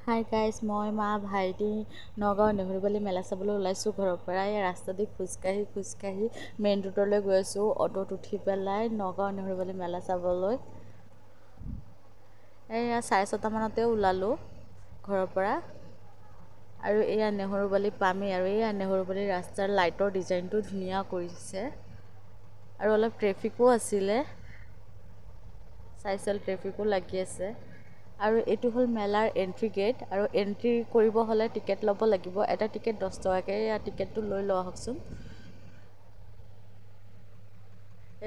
Hi guys, মই মা ভাইটি নগাঁও নেহৰুবালি মেলা চাবলৈ ওলাইছোঁ ঘৰৰ পৰা। এই ৰাস্তা দি খোজকাঢ়ি মেইন ৰোডলৈ গৈ আছোঁ অটোত উঠি পেলাই নগাঁও নেহৰুবালি মেলা চাবলৈ। এয়া 6:30মানতে ওলালোঁ ঘৰৰ পৰা আৰু এয়া নেহৰুবালি পামেই। আৰু এয়া নেহৰুবালি ৰাস্তাৰ লাইটৰ ডিজাইনটো ধুনীয়া কৰিছে আৰু অলপ ট্ৰেফিকো আছিলে, চাইকেল ট্ৰেফিকো লাগি আছে। আৰু এইটো হ'ল মেলাৰ এণ্ট্ৰি গেট আৰু এণ্ট্ৰি কৰিব হ'লে টিকেট ল'ব লাগিব। এটা টিকেট 10 টকাকৈ। এয়া টিকেটটো লৈ লওঁ আহকচোন।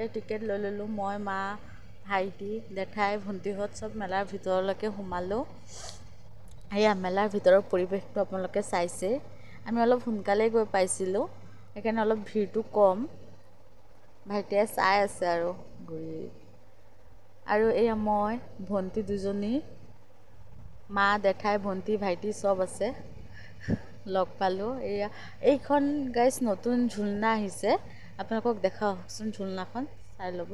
এই টিকেট লৈ ল'লোঁ। মই, মা, ভাইটি, জেঠাই, ভণ্টিহঁত চব মেলাৰ ভিতৰলৈকে সোমালোঁ। এয়া মেলাৰ ভিতৰৰ পৰিৱেশটো আপোনালোকে চাইছে। আমি অলপ সোনকালেই গৈ পাইছিলোঁ, সেইকাৰণে অলপ ভিৰটো কম। ভাইটিয়ে চাই আছে আৰু ঘূৰি। আৰু এয়া মই, ভণ্টি দুজনী, মা, জেঠাই, ভণ্টি, ভাইটি চব আছে, লগ পালোঁ। এইখন গাইজ নতুন ঝুলনা আহিছে, আপোনালোকক দেখাওকচোন। ঝুলনাখন চাই ল'ব।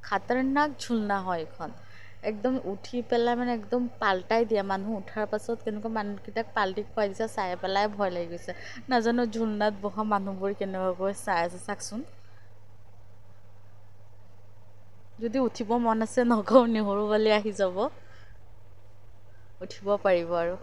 খাতাৰনাক ঝুলনা হয় এইখন। একদম উঠি পেলাই মানে একদম পাল্টাই দিয়া। মানুহ উঠাৰ পাছত কেনেকুৱা মানুহকেইটাক পাল্টি খুৱাই দিছে, চাই পেলাই ভয় লাগি গৈছে। নাজানো ঝুলনাত বহা মানুহবোৰ কেনেকুৱাকৈ চাই আছে চাওকচোন। যদি উঠিব মন আছে নগাঁও নেহৰুবালি আহি যাব, উঠিব পাৰিব আৰু।